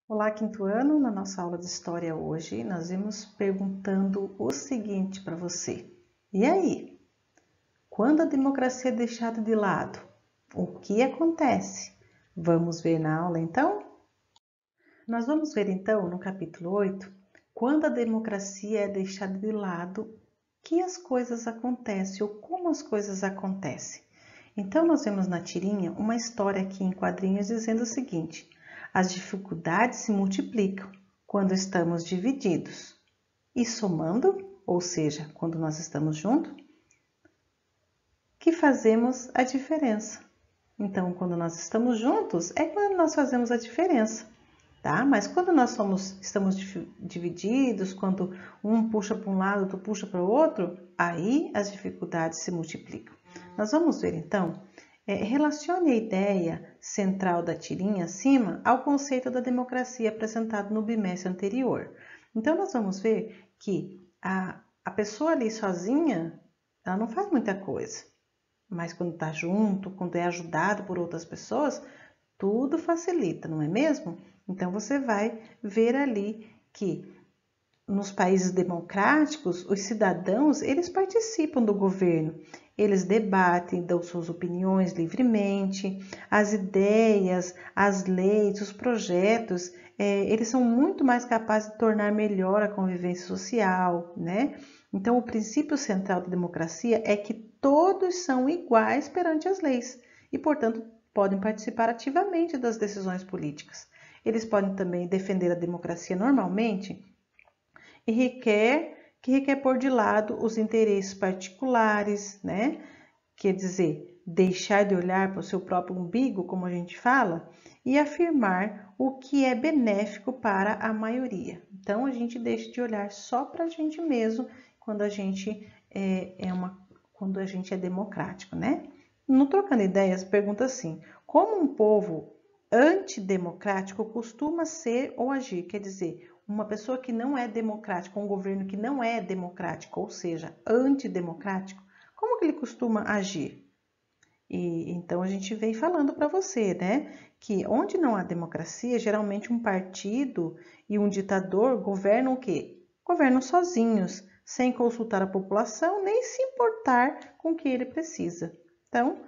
Olá, quinto ano. Na nossa aula de história hoje, nós vamos perguntando o seguinte para você. E aí? Quando a democracia é deixada de lado, o que acontece? Vamos ver na aula então? Nós vamos ver então no capítulo 8, quando a democracia é deixada de lado, que as coisas acontecem ou como as coisas acontecem. Então nós vemos na tirinha uma história aqui em quadrinhos dizendo o seguinte: as dificuldades se multiplicam quando estamos divididos e somando, ou seja, quando nós estamos juntos, que fazemos a diferença. Então, quando nós estamos juntos, é quando nós fazemos a diferença, tá? Mas quando nós estamos divididos, quando um puxa para um lado, outro puxa para o outro, aí as dificuldades se multiplicam. Nós vamos ver então, relacione a ideia central da tirinha acima ao conceito da democracia apresentado no bimestre anterior. Então, nós vamos ver que a pessoa ali sozinha, ela não faz muita coisa. Mas quando está junto, quando é ajudado por outras pessoas, tudo facilita, não é mesmo? Então você vai ver ali que nos países democráticos, os cidadãos, eles participam do governo. Eles debatem, dão suas opiniões livremente, as ideias, as leis, os projetos, eles são muito mais capazes de tornar melhor a convivência social, né? Então, o princípio central da democracia é que todos são iguais perante as leis e, portanto, podem participar ativamente das decisões políticas. Eles podem também defender a democracia normalmente e requer pôr de lado os interesses particulares, né? Quer dizer, deixar de olhar para o seu próprio umbigo, como a gente fala, e afirmar o que é benéfico para a maioria. Então, a gente deixa de olhar só para a gente mesmo quando a gente quando a gente é democrático, né? No Trocando Ideias, pergunta assim: como um povo antidemocrático costuma ser ou agir? Quer dizer, uma pessoa que não é democrática, um governo que não é democrático, ou seja, antidemocrático, como que ele costuma agir? E então a gente vem falando para você, né, que onde não há democracia, geralmente um partido e um ditador governam o quê? Governam sozinhos, sem consultar a população, nem se importar com o que ele precisa. Então,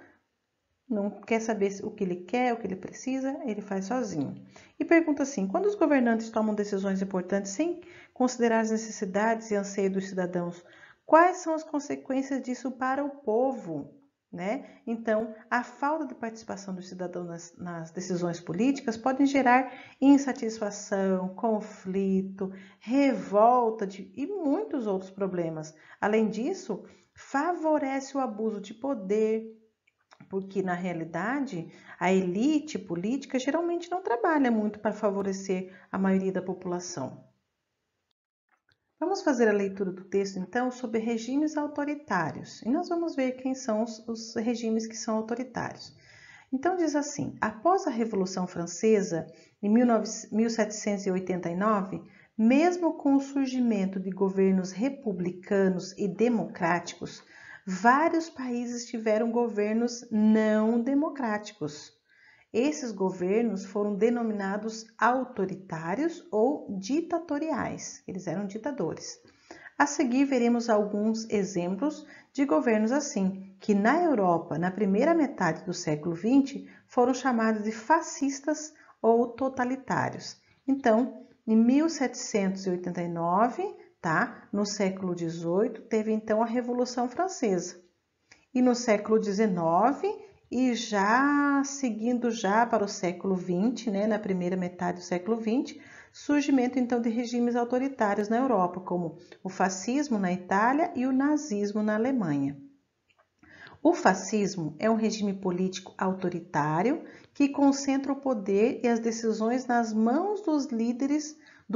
não quer saber o que ele quer, o que ele precisa, ele faz sozinho. E pergunta assim: quando os governantes tomam decisões importantes sem considerar as necessidades e anseios dos cidadãos, quais são as consequências disso para o povo? Né? Então, a falta de participação dos cidadãos nas decisões políticas pode gerar insatisfação, conflito, revolta e muitos outros problemas. Além disso, favorece o abuso de poder, porque na realidade a elite política geralmente não trabalha muito para favorecer a maioria da população. Vamos fazer a leitura do texto então sobre regimes autoritários e nós vamos ver quem são os regimes que são autoritários. Então diz assim: após a Revolução Francesa, em 1789, mesmo com o surgimento de governos republicanos e democráticos, vários países tiveram governos não democráticos. Esses governos foram denominados autoritários ou ditatoriais. Eles eram ditadores. A seguir, veremos alguns exemplos de governos assim, que na Europa, na primeira metade do século XX, foram chamados de fascistas ou totalitários. Então, em 1789, no século XVIII, teve então a Revolução Francesa. E no século XIX, e já seguindo já para o século XX, na primeira metade do século XX, surgimento então de regimes autoritários na Europa, como o fascismo na Itália e o nazismo na Alemanha. O fascismo é um regime político autoritário que concentra o poder e as decisões nas mãos do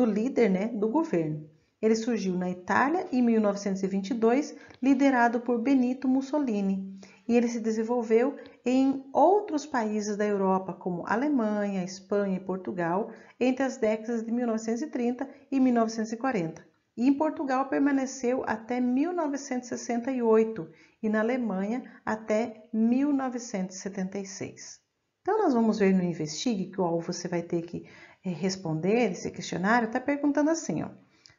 líder do governo. Ele surgiu na Itália em 1922, liderado por Benito Mussolini, e ele se desenvolveu em outros países da Europa, como Alemanha, Espanha e Portugal, entre as décadas de 1930 e 1940. E em Portugal permaneceu até 1968 e na Alemanha até 1976. Então, nós vamos ver no Investigue, que você vai ter que responder esse questionário, está perguntando assim, ó.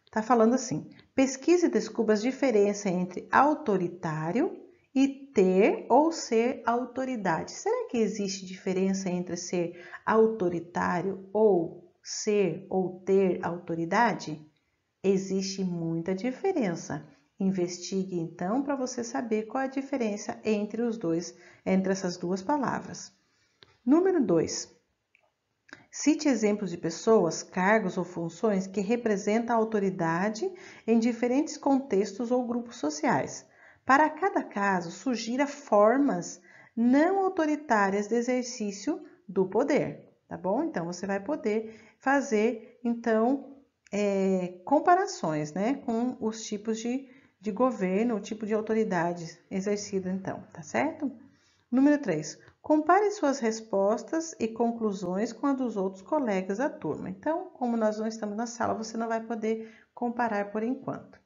Está falando assim, pesquise e descubra as diferenças entre autoritário e ter ou ser autoridade. Será que existe diferença entre ser autoritário ou ser ou ter autoridade? Existe muita diferença. Investigue então para você saber qual a diferença entre entre essas duas palavras. Número 2. Cite exemplos de pessoas, cargos ou funções que representam a autoridade em diferentes contextos ou grupos sociais. Para cada caso, sugira formas não autoritárias de exercício do poder, tá bom? Então, você vai poder fazer, então, comparações, né, com os tipos de governo, o tipo de autoridade exercida, então, tá certo? Número 3. Compare suas respostas e conclusões com a dos outros colegas da turma. Então, como nós não estamos na sala, você não vai poder comparar por enquanto.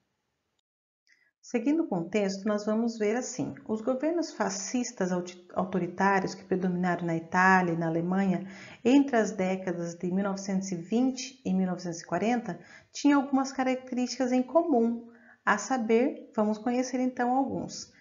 Seguindo o contexto, nós vamos ver assim: os governos fascistas autoritários que predominaram na Itália e na Alemanha entre as décadas de 1920 e 1940 tinham algumas características em comum, a saber, vamos conhecer então alguns.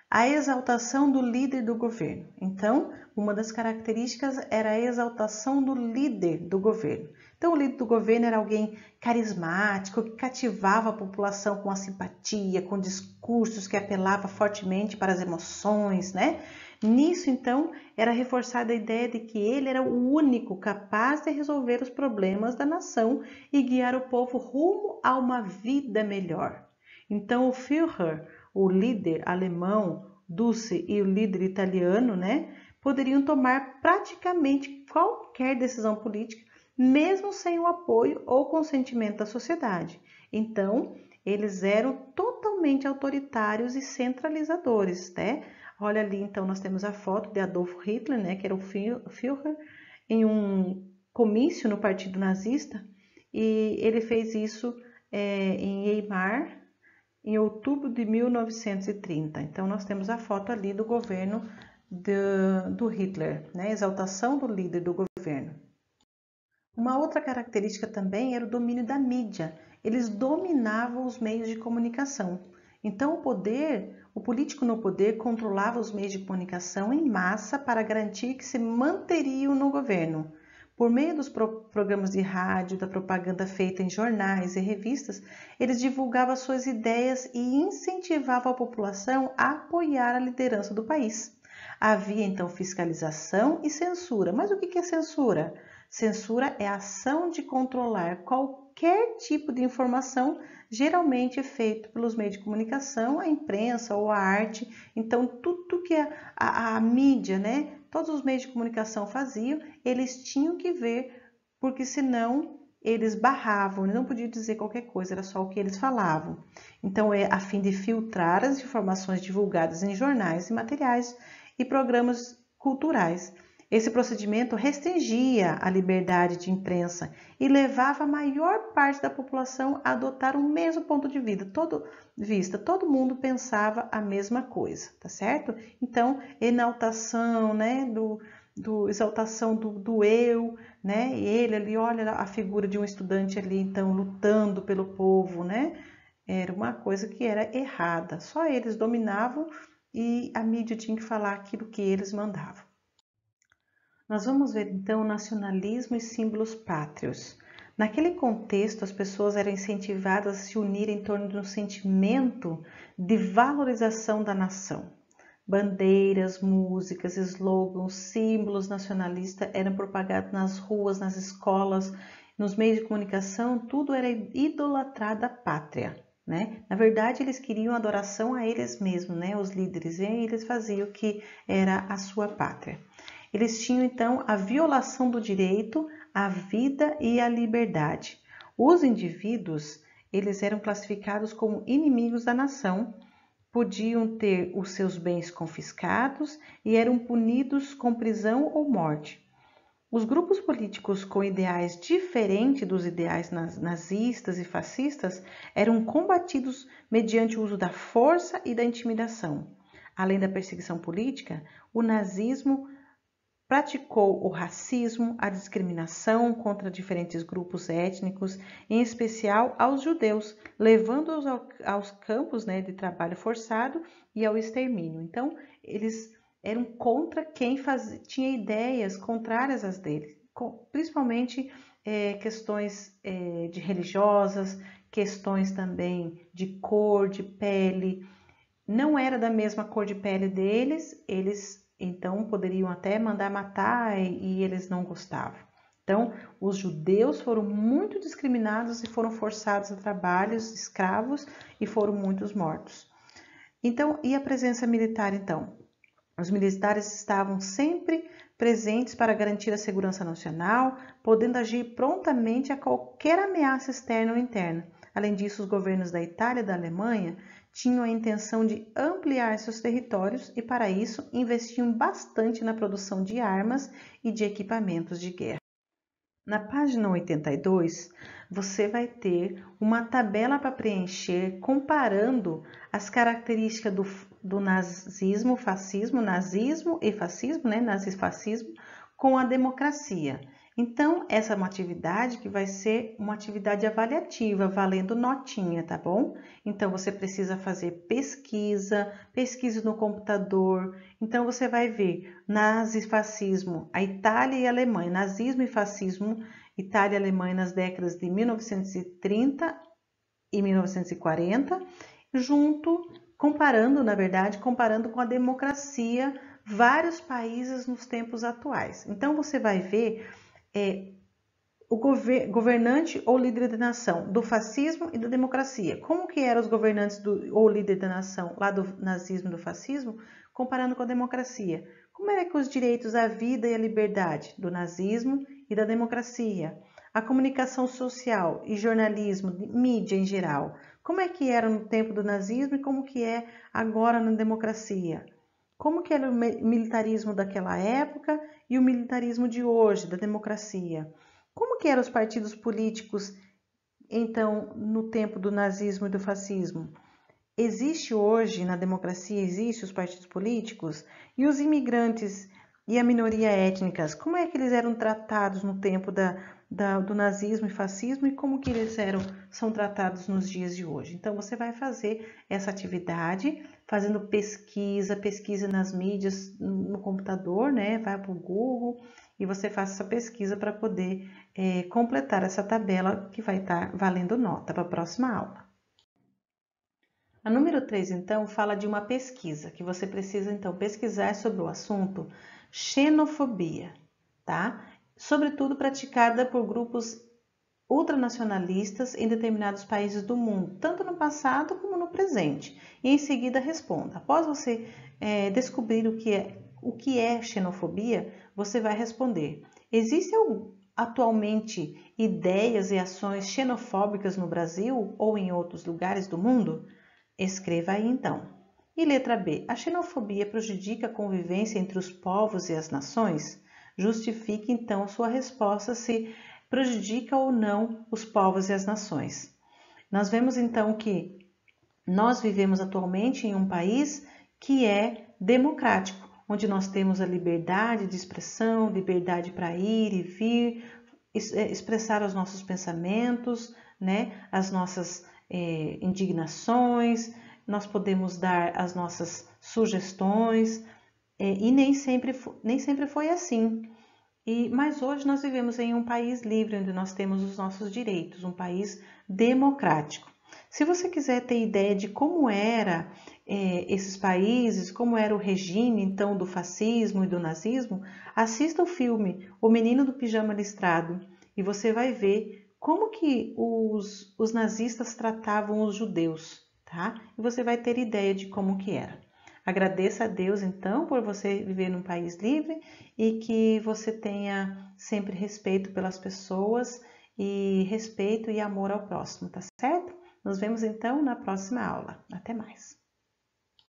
A exaltação do líder do governo. Então, uma das características era a exaltação do líder do governo. Então, o líder do governo era alguém carismático, que cativava a população com a simpatia, com discursos que apelavam fortemente para as emoções, né? Nisso, então, era reforçada a ideia de que ele era o único capaz de resolver os problemas da nação e guiar o povo rumo a uma vida melhor. Então, o Führer, o líder alemão, Duce e o líder italiano, né, poderiam tomar praticamente qualquer decisão política, mesmo sem o apoio ou consentimento da sociedade. Então, eles eram totalmente autoritários e centralizadores, né? Olha ali, então, nós temos a foto de Adolf Hitler, né, que era o Führer, em um comício no Partido Nazista, e ele fez isso em Weimar, em outubro de 1930. Então, nós temos a foto ali do governo do Hitler, né? Exaltação do líder do governo. Uma outra característica também era o domínio da mídia. Eles dominavam os meios de comunicação. Então, o político no poder controlava os meios de comunicação em massa para garantir que se manteriam no governo. Por meio dos programas de rádio, da propaganda feita em jornais e revistas, eles divulgavam suas ideias e incentivavam a população a apoiar a liderança do país. Havia então fiscalização e censura. Mas o que é censura? Censura é a ação de controlar qualquer tipo de informação, geralmente feito pelos meios de comunicação, a imprensa ou a arte. Então, tudo que a mídia, né? Todos os meios de comunicação faziam, eles tinham que ver, porque senão eles barravam, não podiam dizer qualquer coisa, era só o que eles falavam. Então, é a fim de filtrar as informações divulgadas em jornais e materiais e programas culturais. Esse procedimento restringia a liberdade de imprensa e levava a maior parte da população a adotar o mesmo ponto de vista. Todo mundo pensava a mesma coisa, tá certo? Então, exaltação, né, exaltação do eu, né? E ele ali, olha a figura de um estudante ali, então, lutando pelo povo, né? Era uma coisa que era errada. Só eles dominavam e a mídia tinha que falar aquilo que eles mandavam. Nós vamos ver então o nacionalismo e símbolos pátrios. Naquele contexto, as pessoas eram incentivadas a se unir em torno de um sentimento de valorização da nação. Bandeiras, músicas, slogans, símbolos nacionalistas eram propagados nas ruas, nas escolas, nos meios de comunicação, tudo era idolatrado à pátria, né? Na verdade, eles queriam adoração a eles mesmos, né? Os líderes, e eles faziam o que era a sua pátria. Eles tinham então a violação do direito à vida e à liberdade. Os indivíduos, eles eram classificados como inimigos da nação, podiam ter os seus bens confiscados e eram punidos com prisão ou morte. Os grupos políticos com ideais diferentes dos ideais nazistas e fascistas eram combatidos mediante o uso da força e da intimidação. Além da perseguição política, o nazismo praticou o racismo, a discriminação contra diferentes grupos étnicos, em especial aos judeus, levando-os aos campos, né, de trabalho forçado e ao extermínio. Então, eles eram contra quem tinha ideias contrárias às deles, principalmente questões de religiosas, questões também de cor, de pele. Não era da mesma cor de pele deles, eles então poderiam até mandar matar e eles não gostavam. Então, os judeus foram muito discriminados e foram forçados a trabalhos escravos e foram muitos mortos. Então, e a presença militar então? Os militares estavam sempre presentes para garantir a segurança nacional, podendo agir prontamente a qualquer ameaça externa ou interna. Além disso, os governos da Itália e da Alemanha tinham a intenção de ampliar seus territórios e, para isso, investiam bastante na produção de armas e de equipamentos de guerra. Na página 82, você vai ter uma tabela para preencher comparando as características do nazismo, fascismo, nazismo e fascismo, né? Nazifascismo, com a democracia. Então, essa é uma atividade que vai ser uma atividade avaliativa, valendo notinha, tá bom? Então, você precisa fazer pesquisa no computador. Então, você vai ver nazifascismo, a Itália e a Alemanha, nazismo e fascismo, Itália e Alemanha nas décadas de 1930 e 1940, comparando com a democracia, vários países nos tempos atuais. Então, você vai ver o governante ou líder da nação, do fascismo e da democracia. Como que eram os governantes ou líder da nação, lá do nazismo e do fascismo, comparando com a democracia? Como era que os direitos à vida e à liberdade do nazismo e da democracia? A comunicação social e jornalismo, mídia em geral, como é que era no tempo do nazismo e como que é agora na democracia? Como que era o militarismo daquela época e o militarismo de hoje, da democracia? Como que eram os partidos políticos, então, no tempo do nazismo e do fascismo? Existe hoje, na democracia, existe os partidos políticos? E os imigrantes e a minoria étnicas, como é que eles eram tratados no tempo do nazismo e fascismo e como que eles são tratados nos dias de hoje? Então, você vai fazer essa atividade fazendo pesquisa nas mídias, no computador, né? Vai para o Google e você faz essa pesquisa para poder completar essa tabela que vai estar valendo nota para a próxima aula. A número 3, então, fala de uma pesquisa, que você precisa, então, pesquisar sobre o assunto xenofobia, tá? Sobretudo praticada por grupos ultranacionalistas em determinados países do mundo, tanto no passado como no presente. E em seguida responda. Após você descobrir o que é xenofobia, você vai responder. Existem atualmente ideias e ações xenofóbicas no Brasil ou em outros lugares do mundo? Escreva aí então. E letra B. A xenofobia prejudica a convivência entre os povos e as nações? Justifique então a sua resposta se prejudica ou não os povos e as nações. Nós vemos então que nós vivemos atualmente em um país que é democrático, onde nós temos a liberdade de expressão, liberdade para ir e vir, expressar os nossos pensamentos, né, as nossas indignações, nós podemos dar as nossas sugestões e nem sempre foi assim. Mas hoje nós vivemos em um país livre, onde nós temos os nossos direitos, um país democrático. Se você quiser ter ideia de como era esses países, como era o regime então do fascismo e do nazismo, assista o filme O Menino do Pijama Listrado e você vai ver como que os nazistas tratavam os judeus, tá? E você vai ter ideia de como que era. Agradeça a Deus, então, por você viver num país livre e que você tenha sempre respeito pelas pessoas e respeito e amor ao próximo, tá certo? Nos vemos, então, na próxima aula. Até mais!